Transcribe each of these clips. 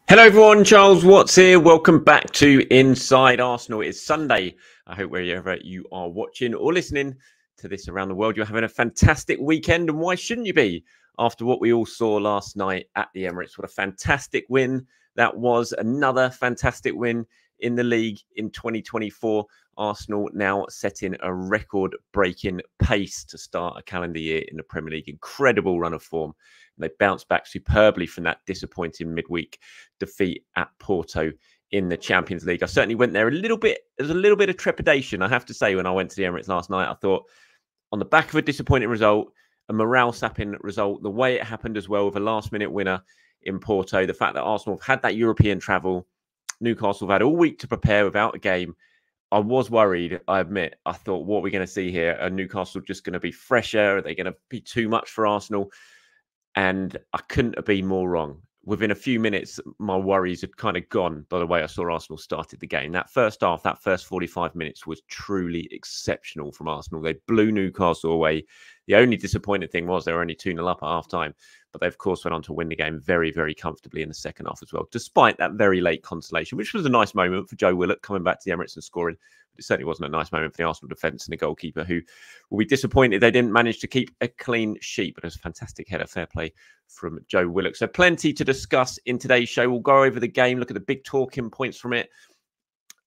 Hello everyone, Charles Watts here. Welcome back to Inside Arsenal. It's Sunday. I hope wherever you are watching or listening to this around the world, you're having a fantastic weekend. And why shouldn't you be after what we all saw last night at the Emirates? What a fantastic win that was. Another fantastic win in the league in 2024. Arsenal now setting a record-breaking pace to start a calendar year in the Premier League. Incredible run of form. They bounced back superbly from that disappointing midweek defeat at Porto in the Champions League. I certainly went there a little bit. There's a little bit of trepidation, I have to say, when I went to the Emirates last night. I thought, on the back of a disappointing result, a morale-sapping result, the way it happened as well with a last-minute winner in Porto, the fact that Arsenal have had that European travel, Newcastle have had all week to prepare without a game. I was worried, I admit. I thought, what are we going to see here? Are Newcastle just going to be fresher? Are they going to be too much for Arsenal? And I couldn't have been more wrong. Within a few minutes, my worries had kind of gone by the way I saw Arsenal started the game. That first half, that first 45 minutes was truly exceptional from Arsenal. They blew Newcastle away. The only disappointing thing was they were only 2-0 up at half-time. But they, of course, went on to win the game very, very comfortably in the second half as well, despite that very late consolation, which was a nice moment for Joe Willock coming back to the Emirates and scoring. But it certainly wasn't a nice moment for the Arsenal defence and the goalkeeper, who will be disappointed they didn't manage to keep a clean sheet. But it was a fantastic header, fair play from Joe Willock. So plenty to discuss in today's show. We'll go over the game, look at the big talking points from it.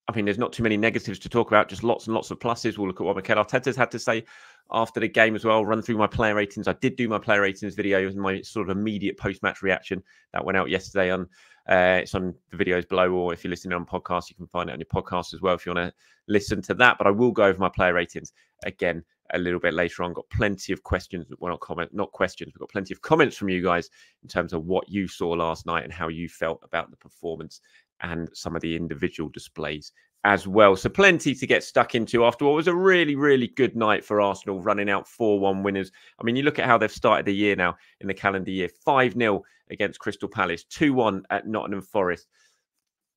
I mean, there's not too many negatives to talk about, just lots and lots of pluses. We'll look at what Mikel Arteta's had to say after the game as well. Run through my player ratings. I did do my player ratings video in my sort of immediate post-match reaction. That went out yesterday on it's on the videos below, or if you're listening on podcasts, you can find it on your podcast as well if you want to listen to that. But I will go over my player ratings again a little bit later on. Got plenty of questions, well, not questions, but got plenty of comments from you guys in terms of what you saw last night and how you felt about the performance and some of the individual displays as well. So plenty to get stuck into after what was a really, really good night for Arsenal, running out 4-1 winners. I mean, you look at how they've started the year now in the calendar year. 5-0 against Crystal Palace, 2-1 at Nottingham Forest,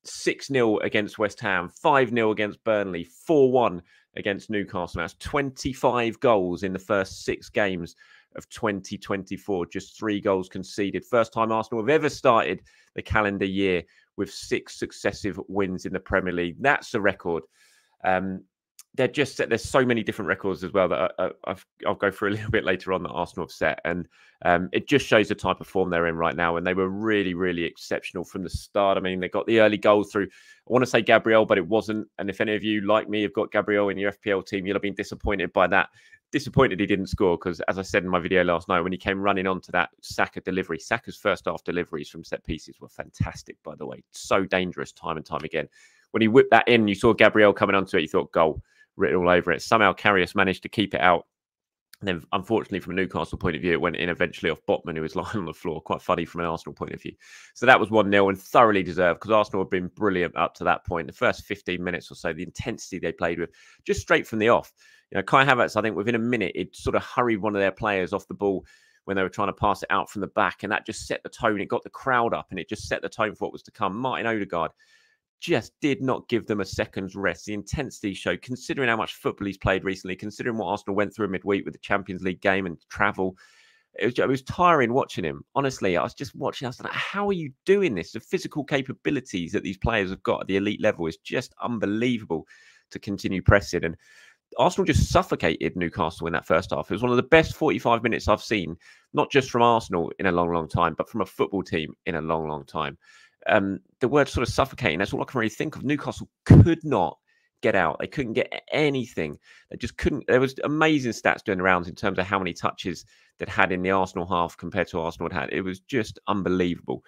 6-0 against West Ham, 5-0 against Burnley, 4-1 against Newcastle. That's 25 goals in the first 6 games of 2024. Just 3 goals conceded. First time Arsenal have ever started the calendar year with 6 successive wins in the Premier League. That's a record. They're just there's so many different records as well that I'll go through a little bit later on that Arsenal have set, and it just shows the type of form they're in right now. And they were really, really exceptional from the start. I mean, they got the early goal through, I want to say Gabriel, but it wasn't. And if any of you like me have got Gabriel in your FPL team, you'll have been disappointed by that. Disappointed he didn't score because, as I said in my video last night, when he came running onto that Saka delivery, Saka's first half deliveries from set pieces were fantastic, by the way. So dangerous time and time again. When he whipped that in, you saw Gabriel coming onto it, you thought, goal, written all over it. Somehow Karius managed to keep it out. And then, unfortunately, from a Newcastle point of view, it went in eventually off Botman, who was lying on the floor. Quite funny from an Arsenal point of view. So that was 1-0 and thoroughly deserved because Arsenal had been brilliant up to that point. The first 15 minutes or so, the intensity they played with, just straight from the off. You know, Kai Havertz, I think within a minute, it sort of hurried one of their players off the ball when they were trying to pass it out from the back. And that just set the tone. It got the crowd up and it just set the tone for what was to come. Martin Odegaard just did not give them a second's rest. The intensity showed, considering how much football he's played recently, considering what Arsenal went through midweek with the Champions League game and travel. It was tiring watching him. Honestly, I was just watching. I was like, how are you doing this? The physical capabilities that these players have got at the elite level is just unbelievable to continue pressing. And Arsenal just suffocated Newcastle in that first half. It was one of the best 45 minutes I've seen, not just from Arsenal in a long, long time, but from a football team in a long, long time. The word sort of suffocating, that's all I can really think of. Newcastle could not get out. They couldn't get anything. They just couldn't. There was amazing stats doing the rounds in terms of how many touches they'd had in the Arsenal half compared to Arsenal had. It was just unbelievable.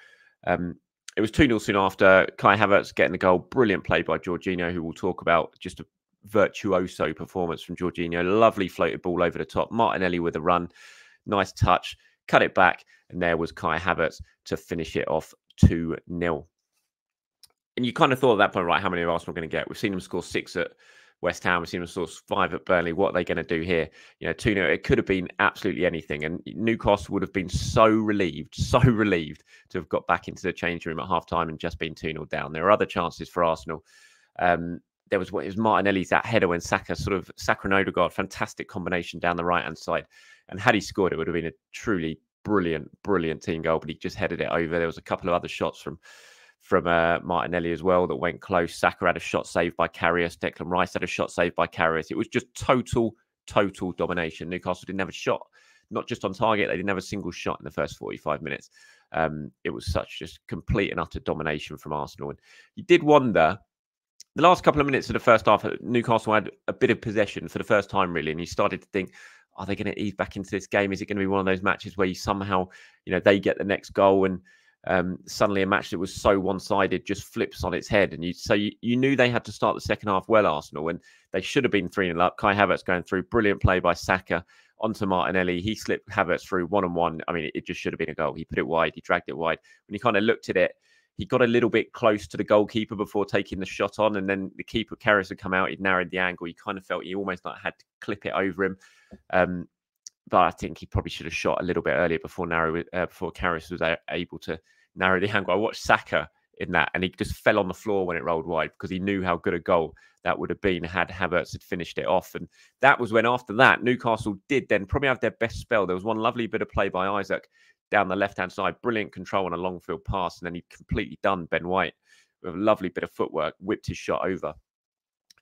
It was 2-0 soon after. Kai Havertz getting the goal. Brilliant play by Jorginho, who we'll talk about. Just a virtuoso performance from Jorginho. Lovely floated ball over the top. Martinelli with a run. Nice touch. Cut it back. And there was Kai Havertz to finish it off 2-0. And you kind of thought at that point, right, how many are Arsenal going to get? We've seen them score 6 at West Ham. We've seen them score 5 at Burnley. What are they going to do here? You know, 2-0, it could have been absolutely anything. And Newcastle would have been so relieved to have got back into the change room at half-time and just been 2-0 down. There are other chances for Arsenal. There was Martinelli's that header when Saka and Odegaard, fantastic combination down the right-hand side. And had he scored, it would have been a truly brilliant team goal, but he just headed it over. There was a couple of other shots from from Martinelli as well that went close. Saka had a shot saved by Karius. Declan Rice had a shot saved by Karius. It was just total domination. Newcastle didn't have a shot, not just on target. They didn't have a single shot in the first 45 minutes. It was such just complete and utter domination from Arsenal. And you did wonder, the last couple of minutes of the first half, Newcastle had a bit of possession for the first time, really. And you started to think, are they going to ease back into this game? Is it going to be one of those matches where you somehow, they get the next goal and suddenly a match that was so one-sided just flips on its head? And you knew they had to start the second half well, Arsenal, and they should have been 3-0 up. Kai Havertz going through, brilliant play by Saka onto Martinelli. He slipped Havertz through one-on-one. I mean, it just should have been a goal. He put it wide. He dragged it wide. When you kind of looked at it, he got a little bit close to the goalkeeper before taking the shot on, and then the keeper, Karius, had come out. He'd narrowed the angle. He kind of felt he almost had to clip it over him. But I think he probably should have shot a little bit earlier before Karius was able to narrow the angle. I watched Saka in that, and he just fell on the floor when it rolled wide because he knew how good a goal that would have been had Havertz had finished it off. And that was when, after that, Newcastle did then probably have their best spell. There was one lovely bit of play by Isaac down the left-hand side, brilliant control on a long field pass, and then he completely done Ben White with a lovely bit of footwork, whipped his shot over.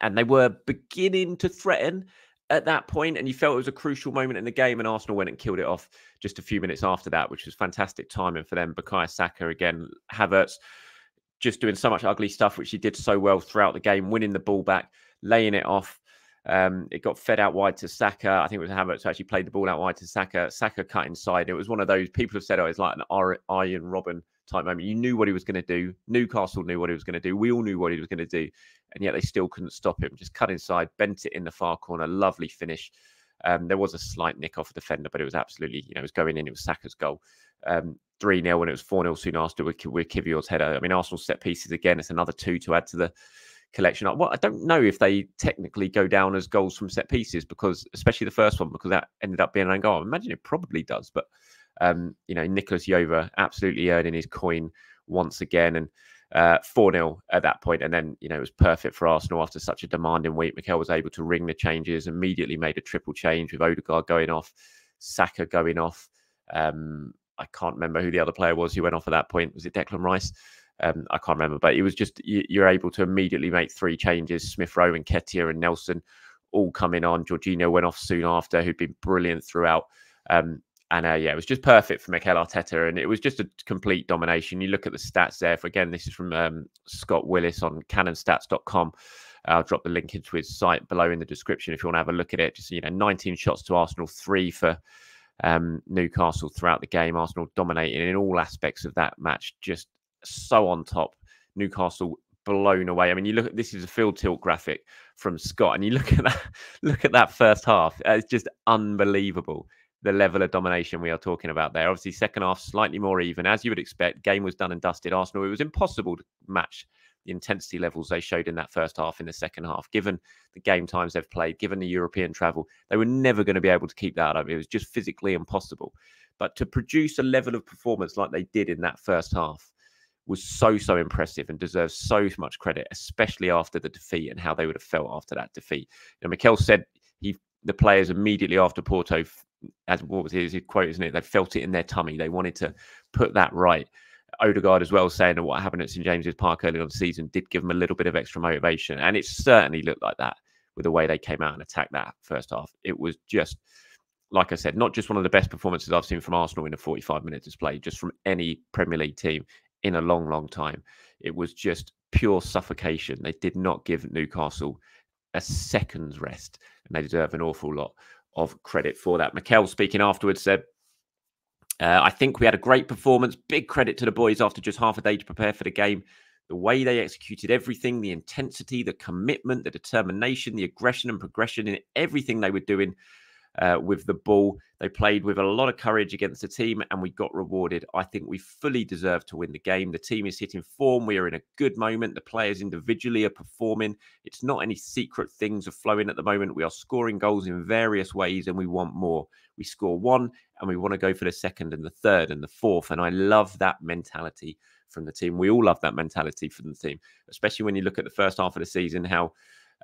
And they were beginning to threaten at that point, and you felt it was a crucial moment in the game, and Arsenal went and killed it off just a few minutes after that, which was fantastic timing for them. Bukayo Saka again, Havertz just doing so much ugly stuff, which he did so well throughout the game, winning the ball back, laying it off. It got fed out wide to Saka. I think it was Havertz who actually played the ball out wide to Saka. Saka cut inside. It was one of those, people have said, oh, it's like an Iron Robin type moment. You knew what he was going to do. Newcastle knew what he was going to do. We all knew what he was going to do. And yet they still couldn't stop him. Just cut inside, bent it in the far corner. Lovely finish. There was a slight nick off the defender, but it was absolutely, it was going in. It was Saka's goal. 3-0, and it was 4-0 soon after with Kivior's header. I mean, Arsenal set pieces again. It's another 2 to add to the collection. Well, I don't know if they technically go down as goals from set pieces, because especially the first one, because that ended up being an own goal. I imagine it probably does, but Nicolas Jova absolutely earning his coin once again, and 4-0 at that point. And then it was perfect for Arsenal after such a demanding week. Mikel was able to ring the changes, immediately made a triple change with Odegaard going off, Saka going off. I can't remember who the other player was who went off at that point. Was it Declan Rice? I can't remember, but it was just, you're able to immediately make 3 changes. Smith Rowe and Nketiah and Nelson all coming on. Jorginho went off soon after, who'd been brilliant throughout. It was just perfect for Mikel Arteta, and it was just a complete domination. You look at the stats there. Again, this is from Scott Willis on cannonstats.com. I'll drop the link into his site below in the description if you want to have a look at it. Just 19 shots to Arsenal, 3 for Newcastle throughout the game. Arsenal dominating in all aspects of that match, just so on top. Newcastle blown away. I mean, you look at, this is a field tilt graphic from Scott, and you look at that first half. It's just unbelievable, the level of domination we are talking about there. Obviously, second half slightly more even, as you would expect. Game was done and dusted. Arsenal, it was impossible to match the intensity levels they showed in that first half in the second half, given the game times they've played, given the European travel. They were never going to be able to keep that up. It was just physically impossible. But to produce a level of performance like they did in that first half was so impressive and deserves so much credit, especially after the defeat and how they would have felt after that defeat. Mikel said the players immediately after Porto, as what was his quote, isn't it? They felt it in their tummy. They wanted to put that right. Odegaard as well, saying that what happened at St James's Park early on the season did give them a little bit of extra motivation. And it certainly looked like that with the way they came out and attacked that first half. It was just, like I said, not just one of the best performances I've seen from Arsenal in a 45-minute display, just from any Premier League team in a long time. It was just pure suffocation. They did not give Newcastle a second's rest, and they deserve an awful lot of credit for that. Mikel, speaking afterwards, said, I think we had a great performance. Big credit to the boys after just half a day to prepare for the game. The way they executed everything, the intensity, the commitment, the determination, the aggression and progression in everything they were doing with the ball. They played with a lot of courage against the team, and we got rewarded. I think we fully deserve to win the game. The team is hitting form. We are in a good moment. The players individually are performing. It's not any secret things are flowing at the moment. We are scoring goals in various ways, and we want more. We score one, and we want to go for the second and the third and the fourth. And I love that mentality from the team. We all love that mentality from the team, especially when you look at the first half of the season, how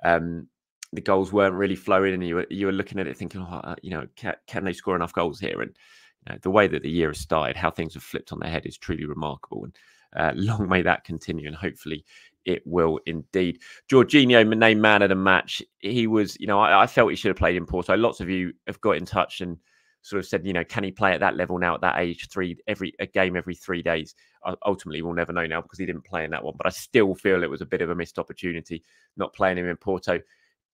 the goals weren't really flowing, and you were looking at it thinking, can they score enough goals here? And the way that the year has started, how things have flipped on their head is truly remarkable. Long may that continue, and hopefully it will indeed. Jorginho, named man of the match. He was, I felt he should have played in Porto. Lots of you have got in touch and sort of said, can he play at that level now at that age? A game every 3 days. Ultimately, we'll never know now because he didn't play in that one. But I still feel it was a bit of a missed opportunity not playing him in Porto.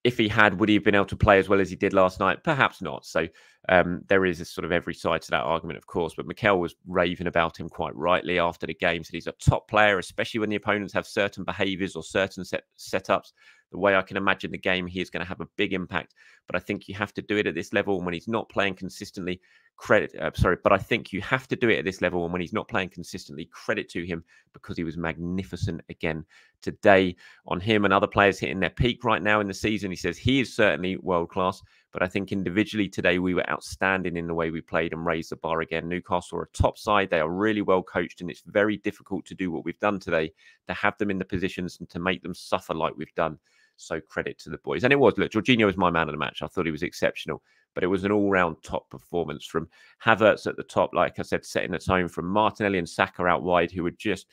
If he had, would he have been able to play as well as he did last night? Perhaps not. So there is a sort of every side to that argument, of course. But Mikel was raving about him quite rightly after the game. Said he's a top player, especially when the opponents have certain behaviours or certain setups. The way I can imagine the game, he is going to have a big impact. But I think you have to do it at this level. And when he's not playing consistently, but I think you have to do it at this level. And when he's not playing consistently, credit to him because he was magnificent again today. On him and other players hitting their peak right now in the season, he says he is certainly world class. But I think individually today we were outstanding in the way we played and raised the bar again. Newcastle are a top side. They are really well coached, and it's very difficult to do what we've done today, to have them in the positions and to make them suffer like we've done. So credit to the boys. And it was, look, Jorginho was my man of the match. I thought he was exceptional, but it was an all-round top performance from Havertz at the top, like I said, setting the tone, from Martinelli and Saka out wide, who were just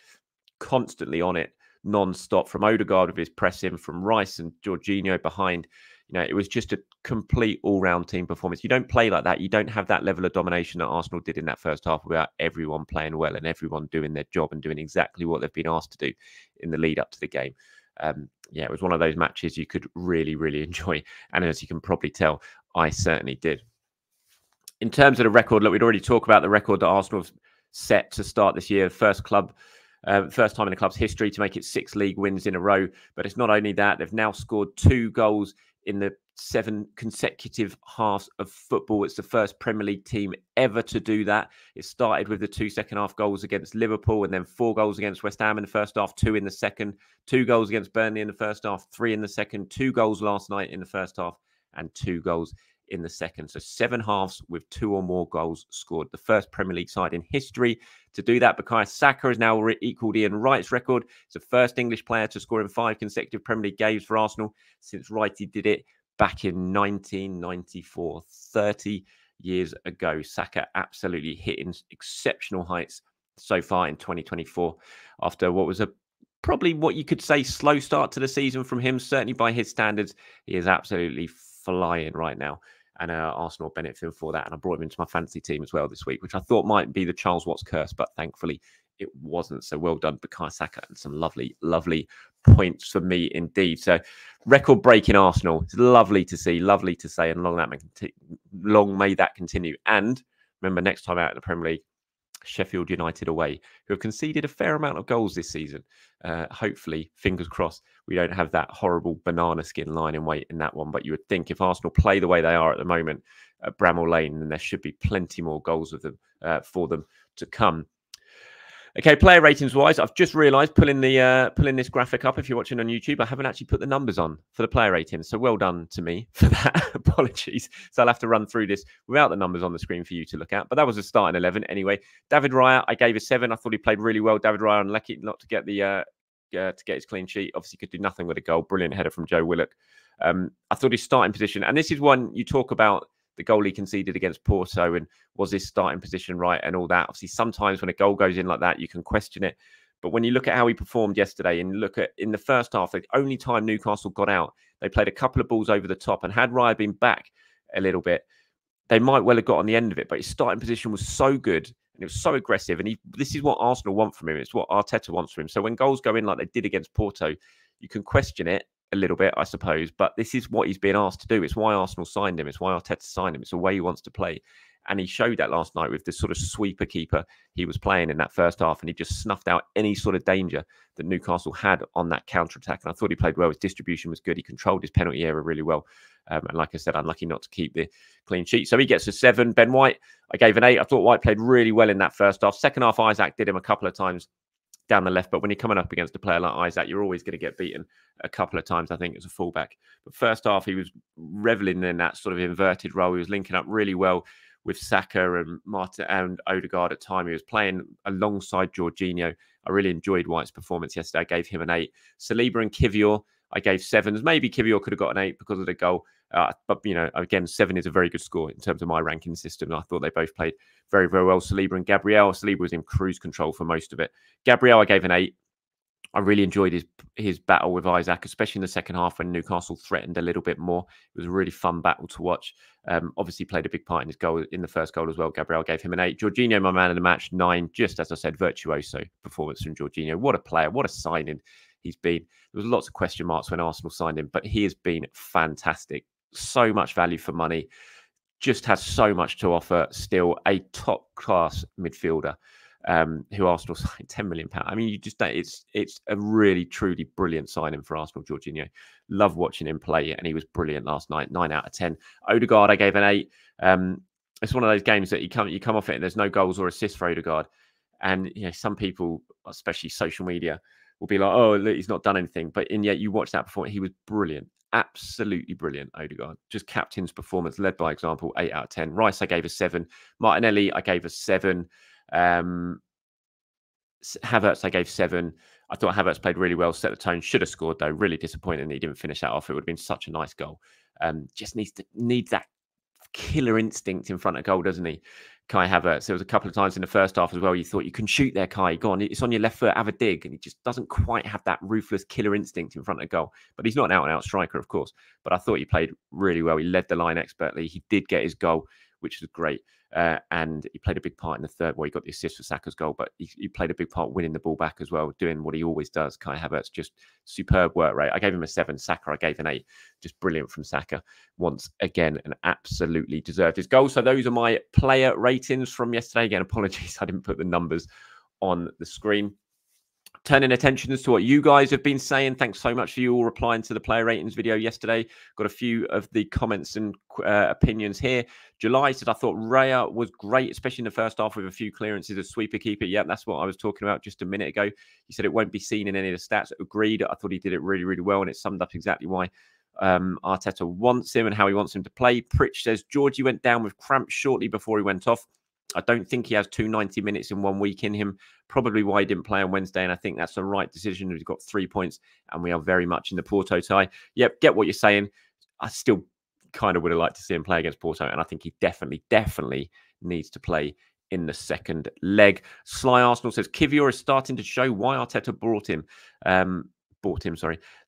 constantly on it, non-stop, from Odegaard with his pressing, from Rice and Jorginho behind. It was just a complete all-round team performance. You don't play like that. You don't have that level of domination that Arsenal did in that first half without everyone playing well and everyone doing their job and doing exactly what they've been asked to do in the lead up to the game. It was one of those matches you could really, really enjoy. And as you can probably tell, I certainly did. In terms of the record, look, we'd already talked about the record that Arsenal set to start this year. First time in the club's history to make it 6 league wins in a row. But it's not only that, they've now scored 2 goals in the 7 consecutive halves of football. It's the first Premier League team ever to do that. It started with the 2 second-half goals against Liverpool and then 4 goals against West Ham in the first half, 2 in the second, 2 goals against Burnley in the first half, 3 in the second, 2 goals last night in the first half, and 2 goals in the second. So 7 halves with 2 or more goals scored. The first Premier League side in history to do that. Bukayo Saka has now equalled Ian Wright's record. It's the first English player to score in 5 consecutive Premier League games for Arsenal since Wrighty did it back in 1994, 30 years ago. Saka absolutely hitting exceptional heights so far in 2024 after what was probably what you could say slow start to the season from him. Certainly by his standards, he is absolutely flying right now. And Arsenal benefiting for that. And I brought him into my fantasy team as well this week, which I thought might be the Charles Watts curse, but thankfully it wasn't. So well done, Bukayo Saka, and some lovely, lovely points for me indeed. So record-breaking Arsenal. It's lovely to see, lovely to say, and long may that continue. And remember, next time out in the Premier League, Sheffield United away, who have conceded a fair amount of goals this season. Hopefully, fingers crossed, we don't have that horrible banana skin line in wait in that one. But you would think if Arsenal play the way they are at the moment at Bramall Lane, then there should be plenty more goals of them for them to come. Okay, player ratings wise, I've just realised pulling this graphic up. If you're watching on YouTube, I haven't actually put the numbers on for the player ratings. So well done to me for that. Apologies. So I'll have to run through this without the numbers on the screen for you to look at. But that was a starting 11 anyway. David Raya, I gave a 7. I thought he played really well. David Raya, unlucky not to get his clean sheet. Obviously, could do nothing with a goal. Brilliant header from Joe Willock. I thought his starting position, and this is one you talk about. The goal he conceded against Porto, and was his starting position right and all that. Obviously, sometimes when a goal goes in like that, you can question it. But when you look at how he performed yesterday and look at in the first half, the only time Newcastle got out, they played a couple of balls over the top. And had Raya been back a little bit, they might well have got on the end of it. But his starting position was so good and it was so aggressive. And this is what Arsenal want from him. It's what Arteta wants from him. So when goals go in like they did against Porto, you can question it a little bit, I suppose, but this is what he's being asked to do. It's why Arsenal signed him. It's why Arteta signed him. It's the way he wants to play. And he showed that last night with the sort of sweeper keeper he was playing in that first half. And he just snuffed out any sort of danger that Newcastle had on that counter-attack. And I thought he played well. His distribution was good. He controlled his penalty area really well. And like I said, unlucky not to keep the clean sheet. So he gets a 7. Ben White, I gave an 8. I thought White played really well in that first half. Second half, Isaac did him a couple of times down the left, but when you're coming up against a player like Isaac, you're always going to get beaten a couple of times, I think, as a fullback. But first half, he was reveling in that sort of inverted role. He was linking up really well with Saka and Martin and Odegaard at time. He was playing alongside Jorginho. I really enjoyed White's performance yesterday. I gave him an 8. Saliba and Kivior, I gave 7s. Maybe Kivior could have got an 8 because of the goal. But, you know, again, 7 is a very good score in terms of my ranking system. I thought they both played very, very well. Saliba and Gabriel. Saliba was in cruise control for most of it. Gabriel, I gave an 8. I really enjoyed his battle with Isaac, especially in the second half when Newcastle threatened a little bit more. It was a really fun battle to watch. Obviously played a big part in his goal, in the first goal as well. Gabriel gave him an 8. Jorginho, my man of the match, 9. Just as I said, virtuoso performance from Jorginho. What a player, what a signing he's been. There was lots of question marks when Arsenal signed him, but he has been fantastic. So much value for money. Just has so much to offer. Still a top-class midfielder. Who Arsenal signed £10 million. I mean, you just it's a really, truly brilliant signing for Arsenal, Jorginho. Love watching him play, and he was brilliant last night. 9 out of 10. Odegaard, I gave an 8. It's one of those games that you come off it and there's no goals or assists for Odegaard. And you know, some people, especially social media, will be like, "Oh, look, he's not done anything." But yet you watch that performance, he was brilliant. Absolutely brilliant, Odegaard. Just captain's performance, led by example. 8 out of 10. Rice, I gave a 7. Martinelli, I gave a 7. Havertz, I gave 7. I thought Havertz played really well, set the tone. Should have scored though. Really disappointing that he didn't finish that off. It would have been such a nice goal. Just needs that killer instinct in front of goal, doesn't he? Kai Havertz. There was a couple of times in the first half as well. You thought you can shoot there, Kai. Go on, it's on your left foot. Have a dig, and he just doesn't quite have that ruthless killer instinct in front of goal. But he's not an out-and-out striker, of course. But I thought he played really well. He led the line expertly. He did get his goal, which was great. And he played a big part in the third. Well, he got the assist for Saka's goal, but he played a big part winning the ball back as well, doing what he always does. Kai Havertz, just superb work rate. I gave him a 7. Saka, I gave an 8. Just brilliant from Saka once again, and absolutely deserved his goal. So those are my player ratings from yesterday. Again, apologies, I didn't put the numbers on the screen. Turning attention to what you guys have been saying. Thanks so much for you all replying to the player ratings video yesterday. Got a few of the comments and opinions here. July said, I thought Raya was great, especially in the first half with a few clearances of sweeper keeper. Yep, that's what I was talking about just a minute ago. He said it won't be seen in any of the stats. Agreed. I thought he did it really, really well, and it summed up exactly why Arteta wants him and how he wants him to play. Pritch says, Georgie went down with cramps shortly before he went off. I don't think he has 290 minutes in 1 week in him. Probably why he didn't play on Wednesday. And I think that's the right decision. He's got 3 points and we are very much in the Porto tie. Yep, get what you're saying. I still kind of would have liked to see him play against Porto. And I think he definitely needs to play in the second leg. Sly Arsenal says, Kivior is starting to show why Arteta bought him.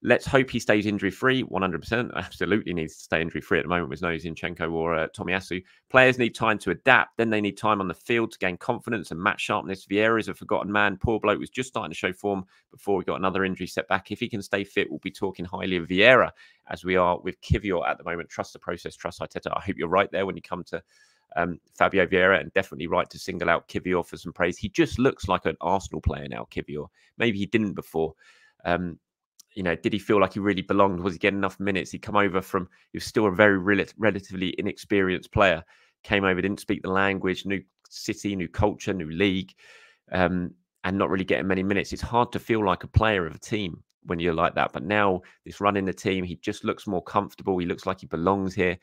Let's hope he stays injury-free. 100%. Absolutely needs to stay injury-free at the moment with no Zinchenko or Tomiyasu. Players need time to adapt. Then they need time on the field to gain confidence and match sharpness. Vieira is a forgotten man. Poor bloke was just starting to show form before we got another injury setback. If he can stay fit, we'll be talking highly of Vieira as we are with Kivior at the moment. Trust the process. Trust Arteta. I hope you're right there when you come to Fabio Vieira, and definitely right to single out Kivior for some praise. He just looks like an Arsenal player now, Kivior. Maybe he didn't before. You know, did he feel like he really belonged? Was he getting enough minutes? He come over from, he was still a very relatively inexperienced player. Came over, didn't speak the language, new city, new culture, new league, and not really getting many minutes. It's hard to feel like a player of a team when you're like that. But now this run in the team, he just looks more comfortable. He looks like he belongs here.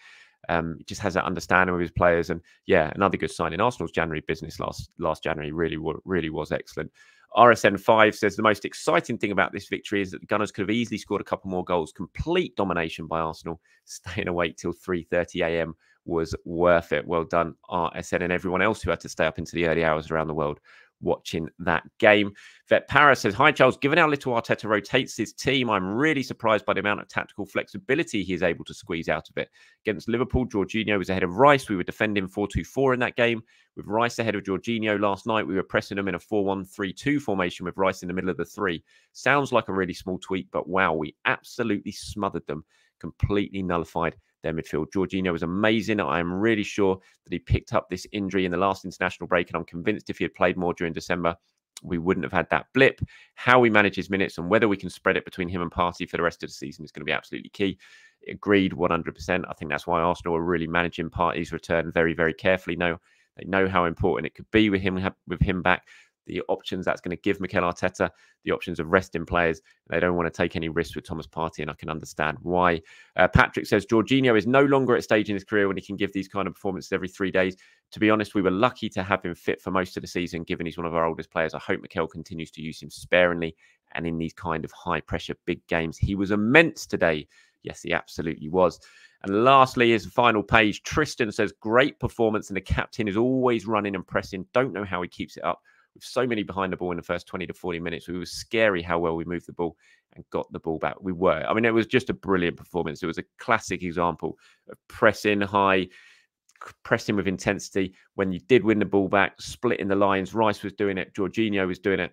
He just has that understanding with his players. And yeah, another good signing. Arsenal's January business last January really was excellent. RSN5 says the most exciting thing about this victory is that the Gunners could have easily scored a couple more goals. Complete domination by Arsenal. Staying awake till 3:30 a.m. was worth it. Well done, RSN, and everyone else who had to stay up into the early hours around the world watching that game. Vet Paris says, hi, Charles. Given how little Arteta rotates his team, I'm really surprised by the amount of tactical flexibility he is able to squeeze out of it. Against Liverpool, Jorginho was ahead of Rice. We were defending 4-2-4 in that game. With Rice ahead of Jorginho last night, we were pressing them in a 4-1-3-2 formation with Rice in the middle of the three. Sounds like a really small tweak, but wow, we absolutely smothered them. Completely nullified their midfield. Jorginho was amazing. I am really sure that he picked up this injury in the last international break, and I'm convinced if he had played more during December, we wouldn't have had that blip. How we manage his minutes and whether we can spread it between him and Partey for the rest of the season is going to be absolutely key. Agreed, 100%. I think that's why Arsenal are really managing Partey's return very, very carefully. They know how important it could be with him back. The options that's going to give Mikel Arteta, the options of resting players. They don't want to take any risks with Thomas Partey, and I can understand why. Patrick says, Jorginho is no longer at a stage in his career when he can give these kind of performances every 3 days. To be honest, we were lucky to have him fit for most of the season, given he's one of our oldest players. I hope Mikel continues to use him sparingly and in these kind of high-pressure big games. He was immense today. Yes, he absolutely was. And lastly, his final page, Tristan says, great performance, and the captain is always running and pressing. Don't know how he keeps it up. With so many behind the ball in the first 20 to 40 minutes, it was scary how well we moved the ball and got the ball back. We were. I mean, it was just a brilliant performance. It was a classic example of pressing high, pressing with intensity. When you did win the ball back, splitting the lines, Rice was doing it, Jorginho was doing it.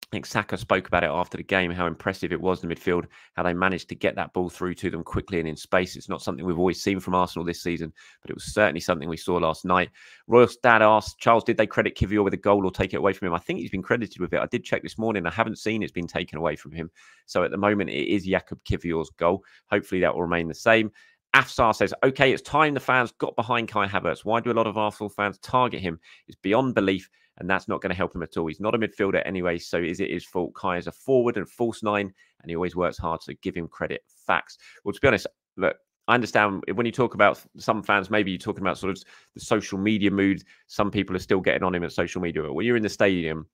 I think Saka spoke about it after the game, how impressive it was in the midfield, how they managed to get that ball through to them quickly and in space. It's not something we've always seen from Arsenal this season, but it was certainly something we saw last night. Royal's dad asked, Charles, did they credit Kivior with a goal or take it away from him? I think he's been credited with it. I did check this morning. I haven't seen it's been taken away from him. So at the moment, it is Jakub Kivior's goal. Hopefully that will remain the same. Afsar says, okay, it's time the fans got behind Kai Havertz. Why do a lot of Arsenal fans target him? It's beyond belief, and that's not going to help him at all. He's not a midfielder anyway, so is it his fault? Kai is a forward and false nine, and he always works hard, so give him credit. Facts. Well, to be honest, look, I understand when you talk about some fans, maybe you're talking about sort of the social media mood. Some people are still getting on him at social media. But when you're in the stadium,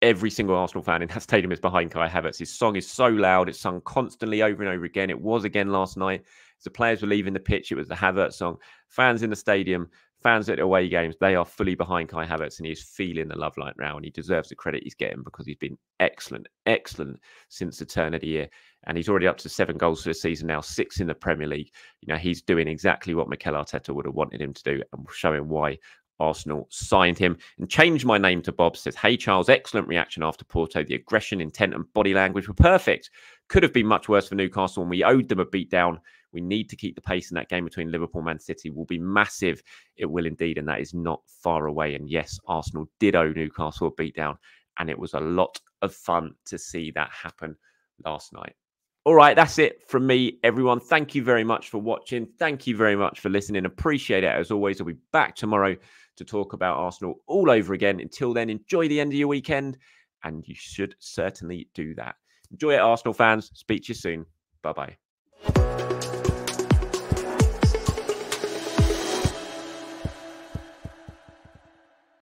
every single Arsenal fan in that stadium is behind Kai Havertz. His song is so loud. It's sung constantly over and over again. It was again last night. As the players were leaving the pitch, it was the Havertz song. Fans in the stadium, fans at away games, they are fully behind Kai Havertz, and he is feeling the love light now, and he deserves the credit he's getting because he's been excellent, excellent since the turn of the year. And he's already up to 7 goals for the season now, 6 in the Premier League. You know, he's doing exactly what Mikel Arteta would have wanted him to do, and showing why Arsenal signed him. And changed my name to Bob says, hey Charles, excellent reaction after Porto. The aggression, intent and body language were perfect. Could have been much worse for Newcastle, and we owed them a beat down. We need to keep the pace in that game between Liverpool and Man City. Will be massive. It will indeed, and that is not far away. And yes, Arsenal did owe Newcastle a beat down, and it was a lot of fun to see that happen last night. All right, that's it from me, everyone. Thank you very much for watching. Thank you very much for listening. Appreciate it. As always, I'll be back tomorrow to talk about Arsenal all over again. Until then, enjoy the end of your weekend, and you should certainly do that. Enjoy it, Arsenal fans. Speak to you soon. Bye-bye.